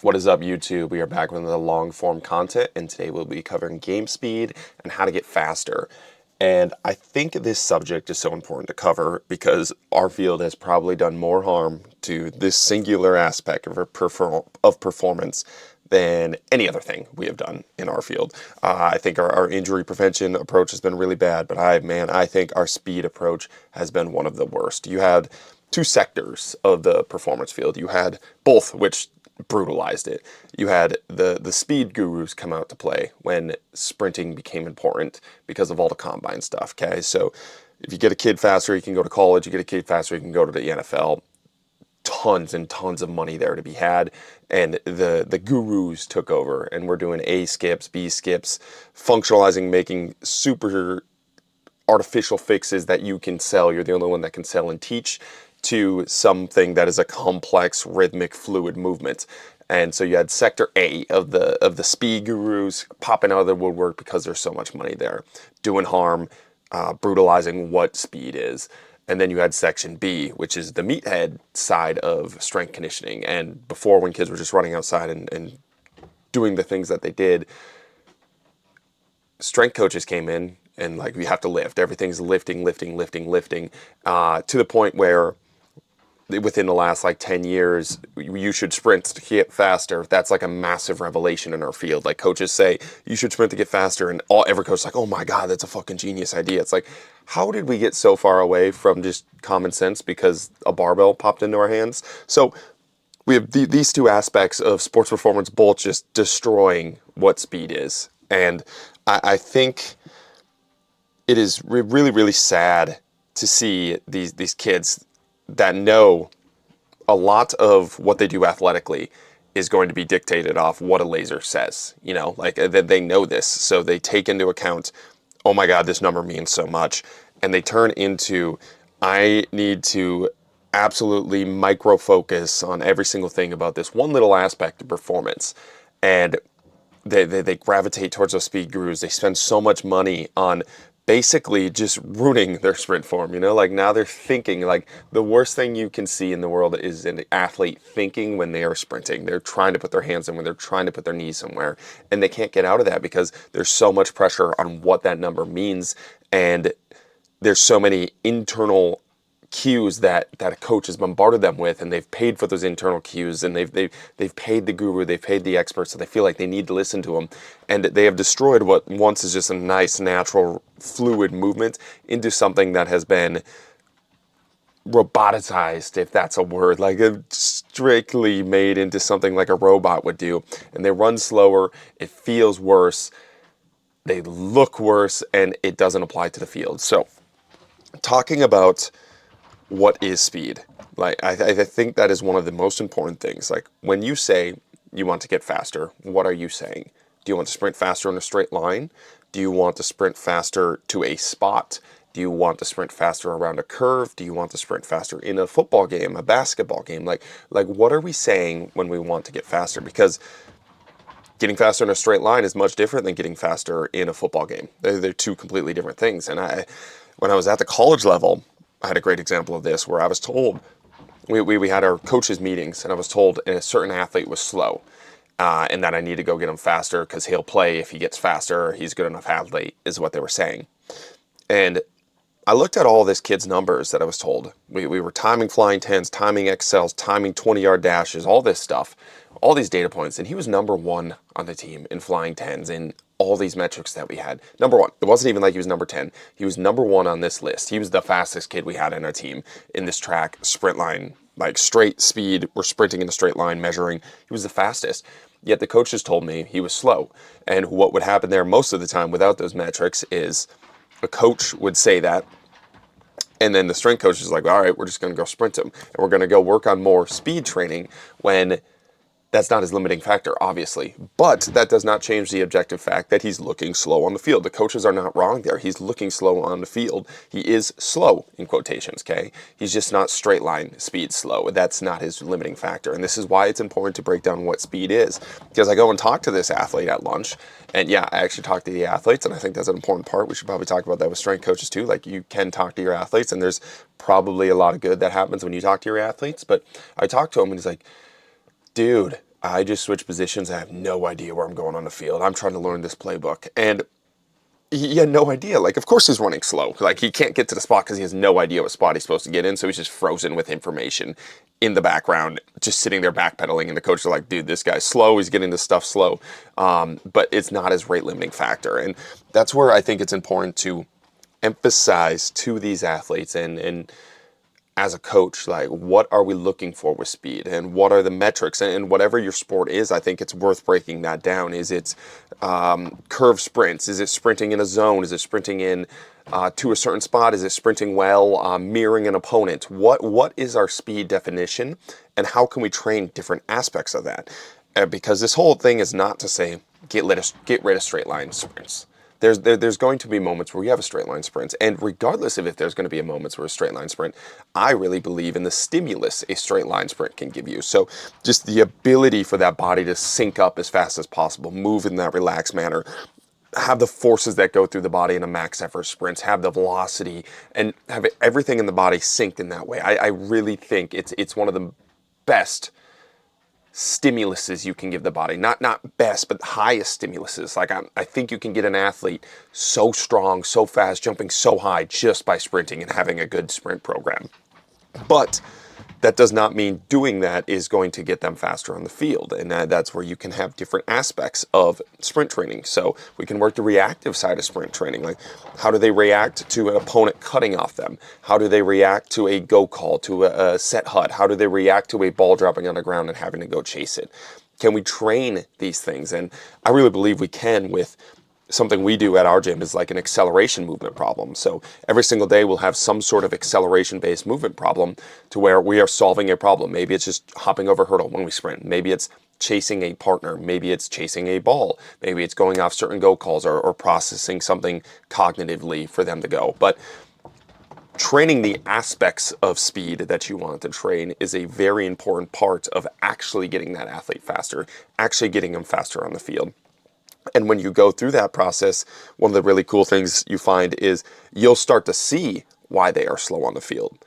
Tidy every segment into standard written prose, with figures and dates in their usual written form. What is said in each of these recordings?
What is up, YouTube? We are back with another long form content, and today we'll be covering game speed and how to get faster. And I think this subject is so important to cover because our field has probably done more harm to this singular aspect of performance than any other thing we have done in our field. I think our injury prevention approach has been really bad, but I think our speed approach has been one of the worst. You had two sectors of the performance field. You had both, which brutalized it. You had the speed gurus come out to play when sprinting became important because of all the combine stuff. Okay, so if you get a kid faster, you can go to college. You get a kid faster, you can go to the NFL. Tons and tons of money there to be had, and the gurus took over, and we're doing A skips, B skips, functionalizing, making super artificial fixes that you can sell. You're the only one that can sell and teach, to something that is a complex, rhythmic, fluid movement. And so you had sector A of the speed gurus popping out of the woodwork because there's so much money there, doing harm, brutalizing what speed is. And then you had section B, which is the meathead side of strength conditioning. And before, when kids were just running outside and doing the things that they did, strength coaches came in and like, we have to lift. Everything's lifting, to the point where within the last like 10 years, you should sprint to get faster. That's like a massive revelation in our field. Like, coaches say you should sprint to get faster, and every coach is like, oh my God, that's a fucking genius idea. It's like, how did we get so far away from just common sense because a barbell popped into our hands? So we have these two aspects of sports performance both just destroying what speed is. And I think it is really, really sad to see these kids that know a lot of what they do athletically is going to be dictated off what a laser says. You know, like they know this, so they take into account, oh my God, this number means so much, and they turn into, I need to absolutely micro focus on every single thing about this one little aspect of performance. And they gravitate towards those speed gurus. They spend so much money on basically just ruining their sprint form. You know, like, now they're thinking, like, the worst thing you can see in the world is an athlete thinking when they are sprinting. They're trying to put their hands somewhere, they're trying to put their knees somewhere, and they can't get out of that because there's so much pressure on what that number means, and there's so many internal cues that a coach has bombarded them with, and they've paid for those internal cues, and they've paid the guru, they've paid the expert, so they feel like they need to listen to them, and they have destroyed what once is just a nice, natural, fluid movement into something that has been roboticized, if that's a word, like strictly made into something like a robot would do. And they run slower, it feels worse, they look worse, and it doesn't apply to the field. So, talking about what is speed? Like, I think that is one of the most important things. Like, when you say you want to get faster, what are you saying? Do you want to sprint faster in a straight line? Do you want to sprint faster to a spot? Do you want to sprint faster around a curve? Do you want to sprint faster in a football game, a basketball game? Like what are we saying when we want to get faster? Because getting faster in a straight line is much different than getting faster in a football game. They're two completely different things. And when I was at the college level, I had a great example of this where I was told, we had our coaches meetings, and I was told a certain athlete was slow, and that I need to go get him faster because he'll play if he gets faster. He's a good enough athlete, is what they were saying. And I looked at all this kid's numbers that I was told. We were timing flying tens, timing XLs, timing 20-yard dashes, all this stuff, all these data points, and he was number one on the team in flying tens in all these metrics that we had. Number one. It wasn't even like he was number 10. He was number one on this list. He was the fastest kid we had in our team in this track sprint line, like straight speed. We're sprinting in a straight line, measuring. He was the fastest. Yet the coaches told me he was slow. And what would happen there most of the time without those metrics is a coach would say that, and then the strength coach is like, all right, we're just going to go sprint him, and we're going to go work on more speed training, when that's not his limiting factor, obviously. But that does not change the objective fact that he's looking slow on the field. The coaches are not wrong there. He's looking slow on the field. He is slow, in quotations, okay? He's just not straight line speed slow. That's not his limiting factor. And this is why it's important to break down what speed is. Because I go and talk to this athlete at lunch, and yeah, I actually talk to the athletes, and I think that's an important part. We should probably talk about that with strength coaches too. Like, you can talk to your athletes, and there's probably a lot of good that happens when you talk to your athletes. But I talked to him, and he's like, dude, I just switch positions. I have no idea where I'm going on the field. I'm trying to learn this playbook. And he had no idea. Like, of course he's running slow. Like, he can't get to the spot because he has no idea what spot he's supposed to get in. So he's just frozen with information in the background, just sitting there backpedaling. And the coaches are like, dude, this guy's slow. He's getting this stuff slow. But it's not his rate limiting factor. And that's where I think it's important to emphasize to these athletes and as a coach, like, what are we looking for with speed, and what are the metrics, and whatever your sport is, I think it's worth breaking that down. Is it curve sprints? Is it sprinting in a zone? Is it sprinting in to a certain spot? Is it sprinting well, mirroring an opponent? What is our speed definition, and how can we train different aspects of that? Because this whole thing is not to say get rid of straight line sprints. There's going to be moments where you have a straight line sprint, and regardless of if there's going to be a moments where a straight line sprint, I really believe in the stimulus a straight line sprint can give you. So just the ability for that body to sync up as fast as possible, move in that relaxed manner, have the forces that go through the body in a max effort sprints, have the velocity, and have everything in the body synced in that way. I really think it's one of the best stimuluses you can give the body. Not best, but highest stimuluses. Like, I think you can get an athlete so strong, so fast, jumping so high just by sprinting and having a good sprint program. But that does not mean doing that is going to get them faster on the field. And that's where you can have different aspects of sprint training. So we can work the reactive side of sprint training. Like, how do they react to an opponent cutting off them? How do they react to a go call, to a set hut? How do they react to a ball dropping on the ground and having to go chase it? Can we train these things? And I really believe we can with something we do at our gym is like an acceleration movement problem. So every single day we'll have some sort of acceleration-based movement problem to where we are solving a problem. Maybe it's just hopping over a hurdle when we sprint. Maybe it's chasing a partner. Maybe it's chasing a ball. Maybe it's going off certain go calls or processing something cognitively for them to go. But training the aspects of speed that you want to train is a very important part of actually getting that athlete faster, actually getting them faster on the field. And when you go through that process, one of the really cool things you find is you'll start to see why they are slow on the field.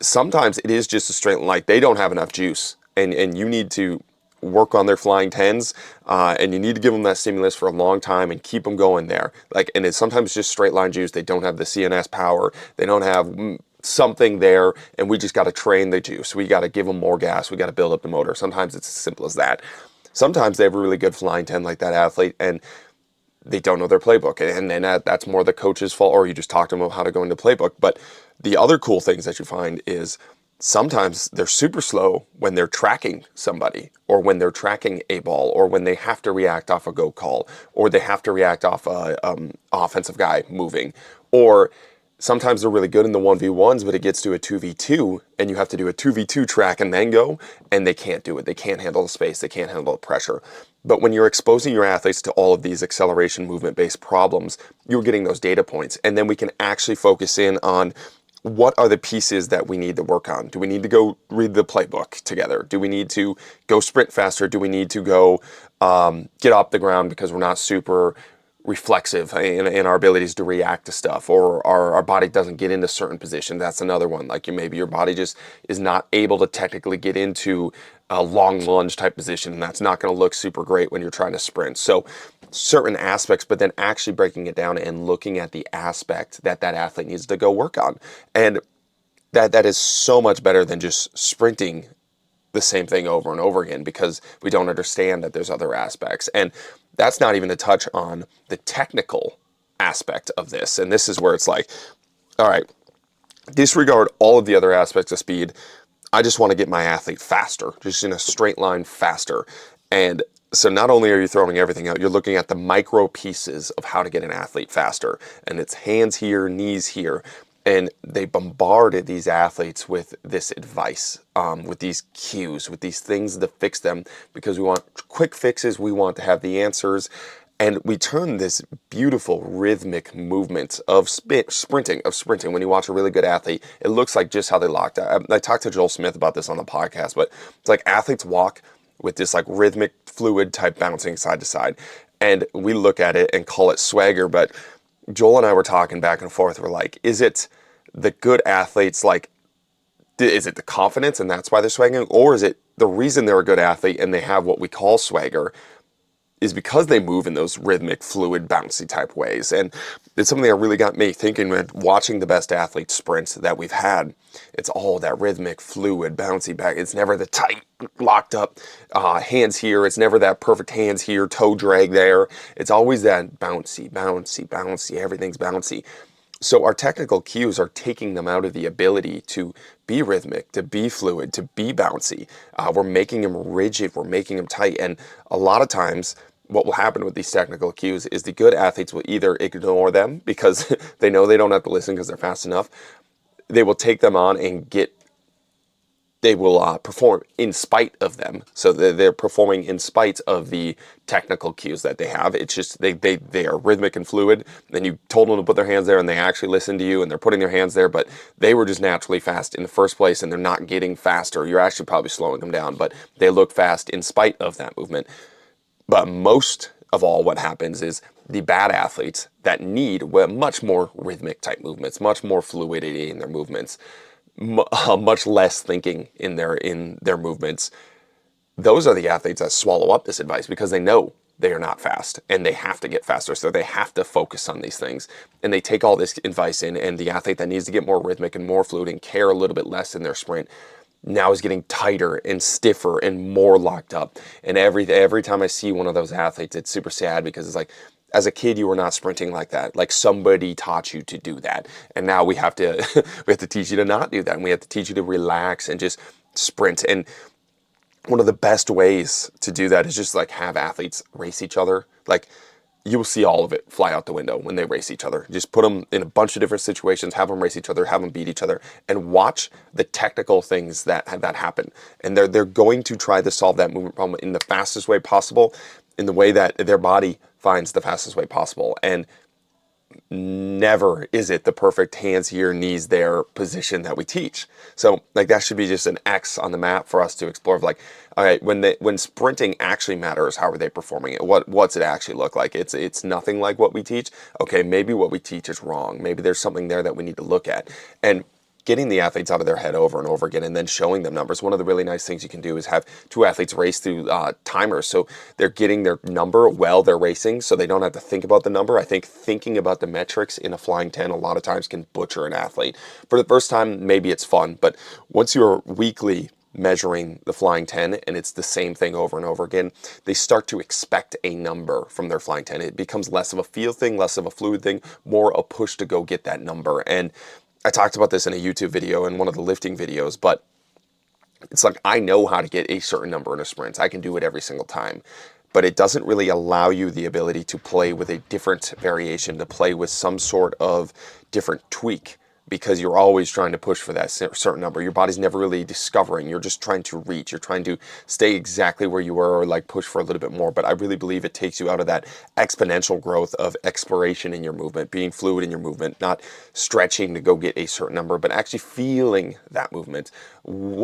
Sometimes it is just a straight line, like they don't have enough juice, and you need to work on their flying tens, and you need to give them that stimulus for a long time and keep them going there. Like, and it's sometimes just straight line juice. They don't have the CNS power. They don't have something there, and we just got to train the juice. We got to give them more gas. We got to build up the motor. Sometimes it's as simple as that. Sometimes they have a really good flying 10 like that athlete, and they don't know their playbook. And then that's more the coach's fault, or you just talk to them about how to go into playbook. But the other cool things that you find is sometimes they're super slow when they're tracking somebody, or when they're tracking a ball, or when they have to react off a go call, or they have to react off a offensive guy moving, or sometimes they're really good in the 1v1s, but it gets to a 2v2, and you have to do a 2v2 track and then go, and they can't do it. They can't handle the space. They can't handle the pressure. But when you're exposing your athletes to all of these acceleration movement-based problems, you're getting those data points. And then we can actually focus in on what are the pieces that we need to work on. Do we need to go read the playbook together? Do we need to go sprint faster? Do we need to go get off the ground because we're not super reflexive in our abilities to react to stuff, or our body doesn't get into certain positions? That's another one. Like, maybe your body just is not able to technically get into a long lunge type position, and that's not going to look super great when you're trying to sprint. So certain aspects, but then actually breaking it down and looking at the aspect that that athlete needs to go work on. And that is so much better than just sprinting the same thing over and over again, because we don't understand that there's other aspects. And that's not even to touch on the technical aspect of this. And this is where it's like, all right, disregard all of the other aspects of speed. I just want to get my athlete faster, just in a straight line faster. And so not only are you throwing everything out, you're looking at the micro pieces of how to get an athlete faster. And it's hands here, knees here. And they bombarded these athletes with this advice, with these cues, with these things to fix them, because we want quick fixes. We want to have the answers. And we turn this beautiful rhythmic movement of sprinting. When you watch a really good athlete, it looks like just how they locked out. I talked to Joel Smith about this on the podcast, but it's like athletes walk with this like rhythmic, fluid type bouncing side to side. And we look at it and call it swagger, but Joel and I were talking back and forth. We're like, is it the good athletes, like, is it the confidence and that's why they're swagging? Or is it the reason they're a good athlete and they have what we call swagger is because they move in those rhythmic, fluid, bouncy type ways. And it's something that really got me thinking when watching the best athlete sprints that we've had. It's all that rhythmic, fluid, bouncy back. It's never the tight, locked up hands here. It's never that perfect hands here, toe drag there. It's always that bouncy, bouncy, bouncy. Everything's bouncy. So our technical cues are taking them out of the ability to be rhythmic, to be fluid, to be bouncy. We're making them rigid. We're making them tight. And a lot of times what will happen with these technical cues is the good athletes will either ignore them because they know they don't have to listen because they're fast enough. They will take them on and they will perform in spite of them. So they're performing in spite of the technical cues that they have. It's just they are rhythmic and fluid. Then you told them to put their hands there and they actually listen to you and they're putting their hands there, but they were just naturally fast in the first place and they're not getting faster. You're actually probably slowing them down, but they look fast in spite of that movement. But most of all, what happens is the bad athletes that need much more rhythmic type movements, much more fluidity in their movements, much less thinking in their movements. Those are the athletes that swallow up this advice because they know they are not fast and they have to get faster. So they have to focus on these things and they take all this advice in, and the athlete that needs to get more rhythmic and more fluid and care a little bit less in their sprint now is getting tighter and stiffer and more locked up. And every time I see one of those athletes, it's super sad because it's like, as a kid, you were not sprinting like that. Like somebody taught you to do that. And now we have to we have to teach you to not do that. And we have to teach you to relax and just sprint. And one of the best ways to do that is just like have athletes race each other. Like you will see all of it fly out the window when they race each other. Just put them in a bunch of different situations, have them race each other, have them beat each other, and watch the technical things that happen. And they're going to try to solve that movement problem in the fastest way possible, in the way that their body finds the fastest way possible. And never is it the perfect hands here, knees there position that we teach. So like that should be just an X on the map for us to explore of like, all right, when sprinting actually matters, how are they performing it? What's it actually look like? It's nothing like what we teach. Okay, maybe what we teach is wrong. Maybe there's something there that we need to look at. And getting the athletes out of their head over and over again and then showing them numbers. One of the really nice things you can do is have two athletes race through timers. So they're getting their number while they're racing so they don't have to think about the number. I think thinking about the metrics in a flying 10 a lot of times can butcher an athlete. For the first time, maybe it's fun, but once you're weekly measuring the flying 10 and it's the same thing over and over again, they start to expect a number from their flying 10. It becomes less of a feel thing, less of a fluid thing, more a push to go get that number. And I talked about this in a YouTube video and one of the lifting videos, but it's like I know how to get a certain number in a sprint. I can do it every single time, but it doesn't really allow you the ability to play with a different variation, to play with some sort of different tweak, because you're always trying to push for that certain number. Your body's never really discovering. You're just trying to reach. You're trying to stay exactly where you were or like push for a little bit more. But I really believe it takes you out of that exponential growth of exploration in your movement, being fluid in your movement, not stretching to go get a certain number, but actually feeling that movement.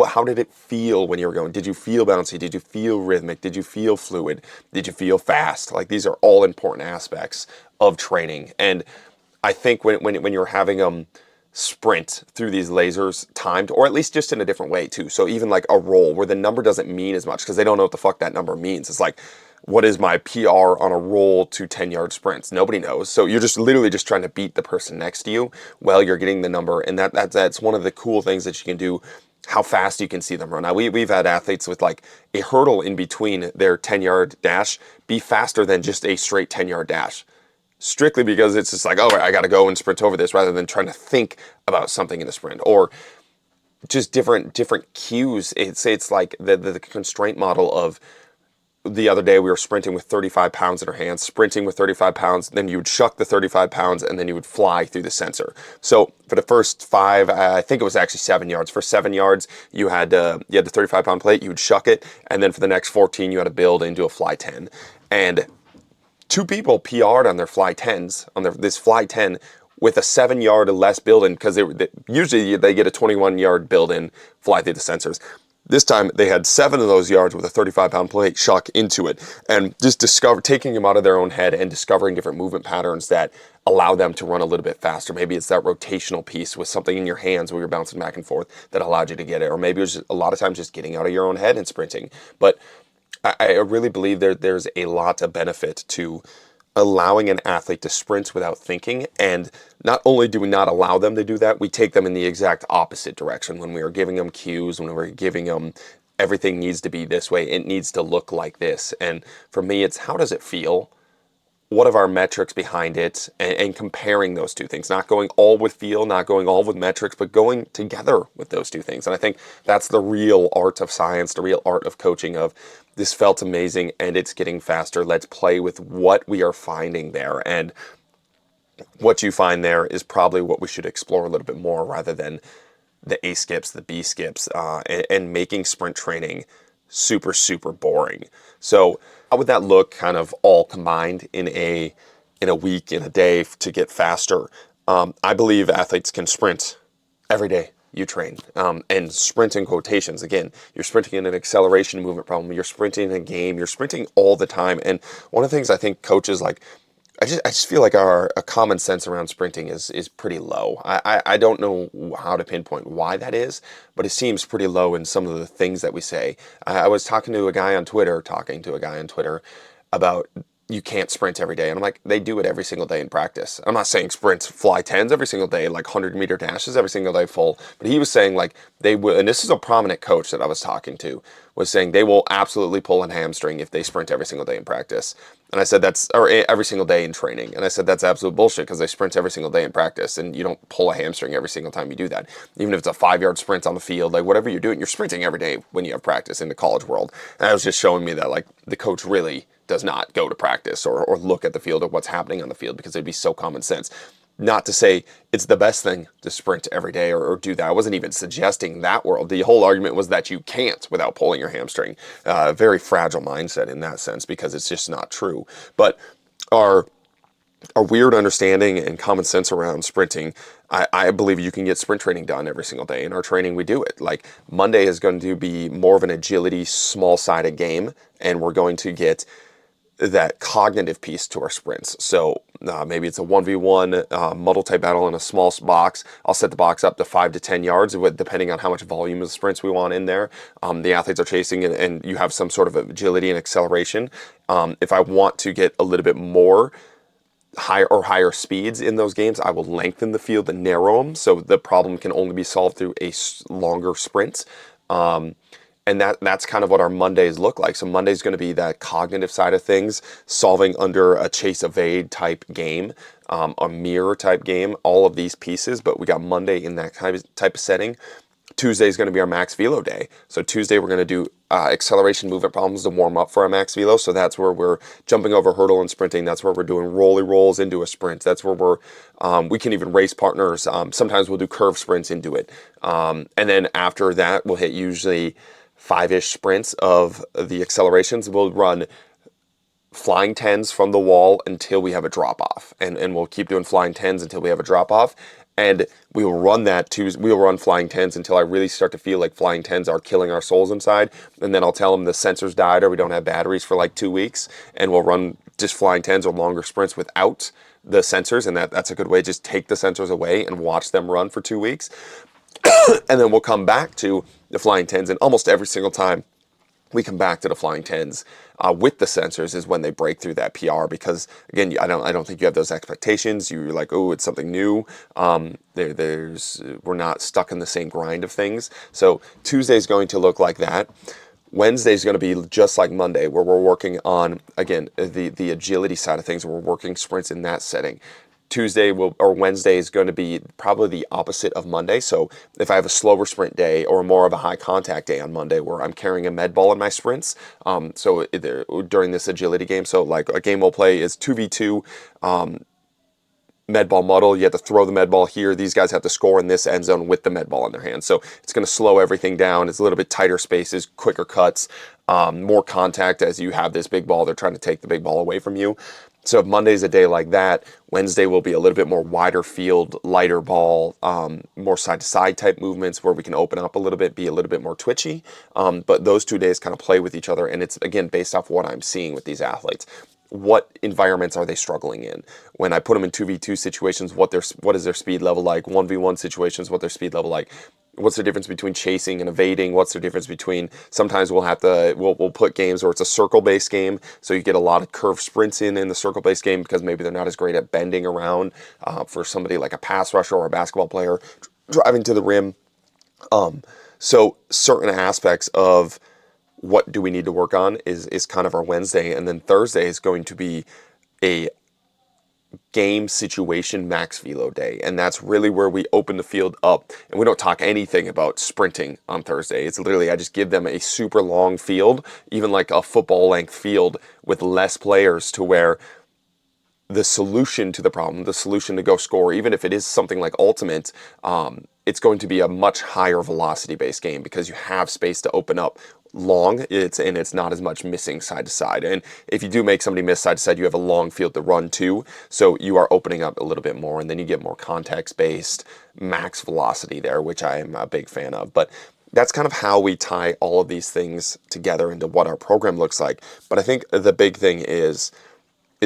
How did it feel when you were going? Did you feel bouncy? Did you feel rhythmic? Did you feel fluid? Did you feel fast? Like these are all important aspects of training. And I think when you're having sprint through these lasers timed, or at least just in a different way too. So even like a roll where the number doesn't mean as much because they don't know what the fuck that number means. It's like, what is my PR on a roll to 10-yard sprints? Nobody knows. So you're just literally just trying to beat the person next to you while you're getting the number. And that's one of the cool things that you can do, how fast you can see them run. Now we've had athletes with like a hurdle in between their 10-yard dash be faster than just a straight 10-yard dash. Strictly because it's just like, oh, I got to go and sprint over this rather than trying to think about something in a sprint, or just different cues. It's like the constraint model of the other day we were sprinting with 35 pounds in our hands, sprinting with 35 pounds, then you would shuck the 35 pounds and then you would fly through the sensor. So for the first 5, I think it was actually 7 yards. For 7 yards, you had the 35 pound plate, you would shuck it, and then for the next 14, you had to build into a fly 10. And 2 people PR'd on their fly 10s, on this fly 10 with a 7-yard or less build-in, because usually they get a 21-yard build-in, fly through the sensors. This time they had 7 of those yards with a 35-pound plate shock into it, and just taking them out of their own head and discovering different movement patterns that allow them to run a little bit faster. Maybe it's that rotational piece with something in your hands where you're bouncing back and forth that allowed you to get it, or maybe it was just, a lot of times just getting out of your own head and sprinting. But I really believe there's a lot of benefit to allowing an athlete to sprint without thinking. And not only do we not allow them to do that, we take them in the exact opposite direction when we are giving them cues, when we're giving them everything needs to be this way, it needs to look like this. And for me, it's how does it feel? What are our metrics behind it, and comparing those two things, not going all with feel, not going all with metrics, but going together with those two things. And I think that's the real art of science, the real art of coaching, of this felt amazing and it's getting faster. Let's play with what we are finding there. And what you find there is probably what we should explore a little bit more, rather than the A skips, the B skips, and making sprint training super, super boring. So how would that look kind of all combined in a week, in a day, to get faster? I believe athletes can sprint every day you train. And sprint in quotations, again, you're sprinting in an acceleration movement problem, you're sprinting in a game, you're sprinting all the time. And one of the things I think coaches like, I just feel like our common sense around sprinting is pretty low. I don't know how to pinpoint why that is, but it seems pretty low in some of the things that we say. I was talking to a guy on Twitter about you can't sprint every day. And I'm like, they do it every single day in practice. I'm not saying sprint fly 10s every single day, like 100-meter dashes every single day full. But he was saying like they will, and this is a prominent coach that I was talking to, was saying they will absolutely pull a hamstring if they sprint every single day in practice. And I said or every single day in training. And I said that's absolute bullshit, because they sprint every single day in practice, and you don't pull a hamstring every single time you do that. Even if it's a 5-yard sprint on the field, like whatever you're doing, you're sprinting every day when you have practice in the college world. And that was just showing me that like the coach really does not go to practice or look at the field or what's happening on the field, because it'd be so common sense. Not to say it's the best thing to sprint every day or do that. I wasn't even suggesting that world. The whole argument was that you can't without pulling your hamstring. Very fragile mindset in that sense, because it's just not true. But our weird understanding and common sense around sprinting, I believe you can get sprint training done every single day. In our training, we do it. Like Monday is going to be more of an agility, small-sided game, and we're going to get that cognitive piece to our sprints. So maybe it's a 1v1 muddle type battle in a small box. I'll set the box up to 5 to 10 yards, depending on how much volume of sprints we want in there. The athletes are chasing, and you have some sort of agility and acceleration. If I want to get a little bit more higher speeds in those games, I will lengthen the field and narrow them, so the problem can only be solved through a longer sprint. And that's kind of what our Mondays look like. So Monday's going to be that cognitive side of things, solving under a chase evade type game, a mirror type game, all of these pieces. But we got Monday in that type of setting. Tuesday is going to be our max velo day. So Tuesday we're going to do acceleration movement problems to warm up for our max velo. So that's where we're jumping over hurdle and sprinting. That's where we're doing rolly rolls into a sprint. That's where we can even race partners. Sometimes we'll do curve sprints into it. And then after that, we'll hit usually 5-ish sprints of the accelerations. We'll run flying 10s from the wall until we have a drop off, and we'll keep doing flying 10s until we have a drop off. And we will run we'll run flying 10s until I really start to feel like flying 10s are killing our souls inside. And then I'll tell them the sensors died or we don't have batteries for like 2 weeks, and we'll run just flying 10s or longer sprints without the sensors. And that's a good way. Just take the sensors away and watch them run for 2 weeks. And then we'll come back to the flying 10s, and almost every single time we come back to the flying 10s with the sensors is when they break through that PR, because again, I don't think you have those expectations. You're like, oh, it's something new. We're not stuck in the same grind of things. So Tuesday's going to look like that. Wednesday's going to be just like Monday, where we're working on, again, the agility side of things. We're working sprints in that setting. Wednesday is going to be probably the opposite of Monday. So if I have a slower sprint day or more of a high contact day on Monday, where I'm carrying a med ball in my sprints, during this agility game, so like a game we'll play is 2v2 med ball muddle. You have to throw the med ball here. These guys have to score in this end zone with the med ball in their hands. So it's going to slow everything down. It's a little bit tighter spaces, quicker cuts, more contact as you have this big ball. They're trying to take the big ball away from you. So if Monday's a day like that, Wednesday will be a little bit more wider field, lighter ball, more side-to-side type movements where we can open up a little bit, be a little bit more twitchy. But those 2 days kind of play with each other, and it's, again, based off what I'm seeing with these athletes. What environments are they struggling in? When I put them in 2v2 situations, what is their speed level like? 1v1 situations, what their speed level like? What's the difference between chasing and evading? What's the difference between, sometimes we'll put games where it's a circle-based game, so you get a lot of curved sprints in the circle-based game because maybe they're not as great at bending around, for somebody like a pass rusher or a basketball player driving to the rim. So certain aspects of what do we need to work on is kind of our Wednesday, and then Thursday is going to be a game situation max velo day, and that's really where we open the field up, and we don't talk anything about sprinting on Thursday. It's literally, I just give them a super long field, even like a football length field with less players, to where the solution to the problem, the solution to go score, even if it is something like ultimate, it's going to be a much higher velocity based game because you have space to open up long. It's not as much missing side to side. And if you do make somebody miss side to side, you have a long field to run too. So you are opening up a little bit more, and then you get more context based max velocity there, which I am a big fan of. But that's kind of how we tie all of these things together into what our program looks like. But I think the big thing is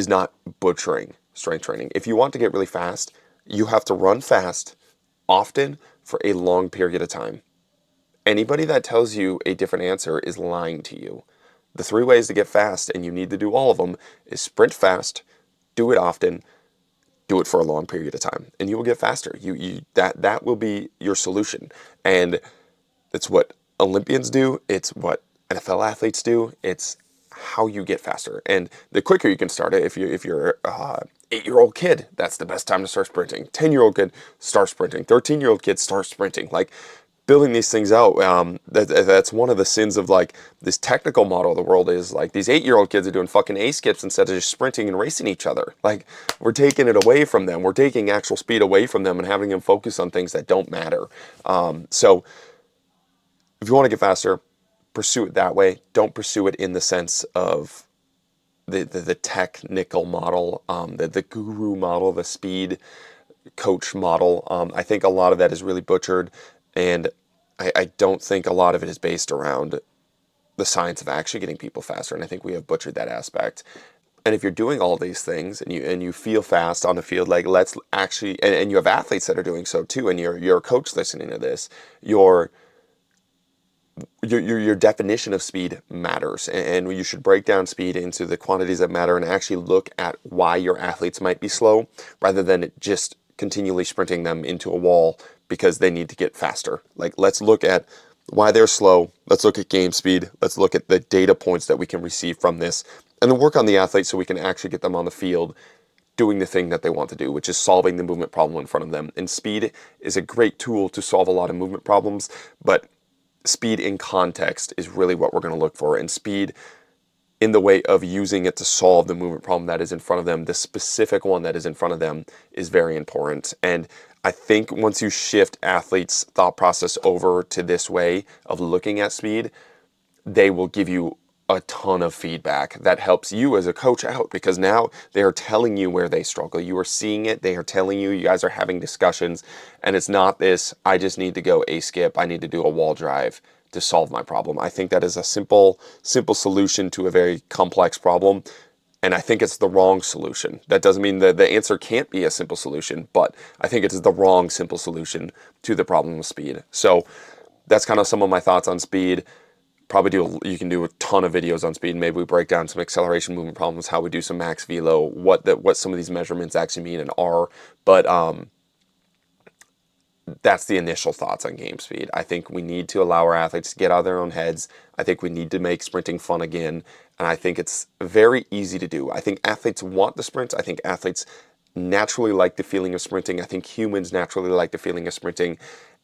not butchering strength training. If you want to get really fast, you have to run fast often for a long period of time. Anybody that tells you a different answer is lying to you. The 3 ways to get fast, and you need to do all of them, is sprint fast, do it often, do it for a long period of time, and you will get faster. That will be your solution. And it's what Olympians do. It's what NFL athletes do. It's how you get faster. And the quicker you can start it, if you're 8-year-old kid, that's the best time to start sprinting. 10-year-old kid, start sprinting. 13-year-old kid, start sprinting. Like, building these things out, that's one of the sins of like this technical model of the world, is like these 8-year-old kids are doing fucking A skips instead of just sprinting and racing each other. Like, we're taking it away from them. We're taking actual speed away from them and having them focus on things that don't matter. So if you want to get faster, pursue it that way. Don't pursue it in the sense of the technical model, the guru model, the speed coach model. I think a lot of that is really butchered, and I don't think a lot of it is based around the science of actually getting people faster, and I think we have butchered that aspect. And if you're doing all these things and you feel fast on the field, like, let's actually, and you have athletes that are doing so too, and you're a coach listening to this, your definition of speed matters, and you should break down speed into the quantities that matter and actually look at why your athletes might be slow, rather than just continually sprinting them into a wall because they need to get faster. Like, let's look at why they're slow. Let's look at game speed. Let's look at the data points that we can receive from this, and then work on the athletes so we can actually get them on the field doing the thing that they want to do, which is solving the movement problem in front of them. And speed is a great tool to solve a lot of movement problems, but speed in context is really what we're going to look for. And speed in the way of using it to solve the movement problem that is in front of them, the specific one that is in front of them, is very important. And I think once you shift athletes' thought process over to this way of looking at speed, they will give you a ton of feedback that helps you as a coach out, because now they are telling you where they struggle. You are seeing it. They are telling you. You guys are having discussions, and it's not this, I just need to go a skip, I need to do a wall drive to solve my problem. I think that is a simple solution to a very complex problem, and I think it's the wrong solution. That doesn't mean that the answer can't be a simple solution, but I think it is the wrong simple solution to the problem of speed. So that's kind of some of my thoughts on speed. You can do a ton of videos on speed. Maybe we break down some acceleration movement problems, how we do some max velo, what some of these measurements actually mean and are. But that's the initial thoughts on game speed. I think we need to allow our athletes to get out of their own heads. I think we need to make sprinting fun again. And I think it's very easy to do. I think athletes want the sprint. I think athletes naturally like the feeling of sprinting. I think humans naturally like the feeling of sprinting.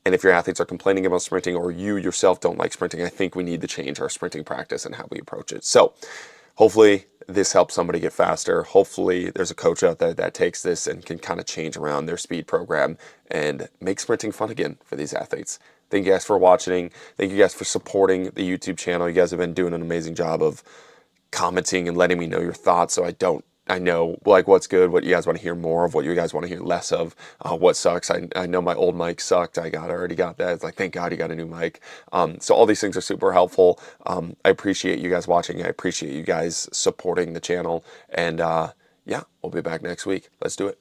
And if your athletes are complaining about sprinting, or you yourself don't like sprinting, I think we need to change our sprinting practice and how we approach it. So hopefully this helps somebody get faster. Hopefully there's a coach out there that takes this and can kind of change around their speed program and make sprinting fun again for these athletes. Thank you guys for watching. Thank you guys for supporting the YouTube channel. You guys have been doing an amazing job of commenting and letting me know your thoughts, so I don't I know like what's good, what you guys want to hear more of, what you guys want to hear less of, what sucks. I know my old mic sucked. Already got that. It's like, thank God you got a new mic. So all these things are super helpful. I appreciate you guys watching. I appreciate you guys supporting the channel. And yeah, we'll be back next week. Let's do it.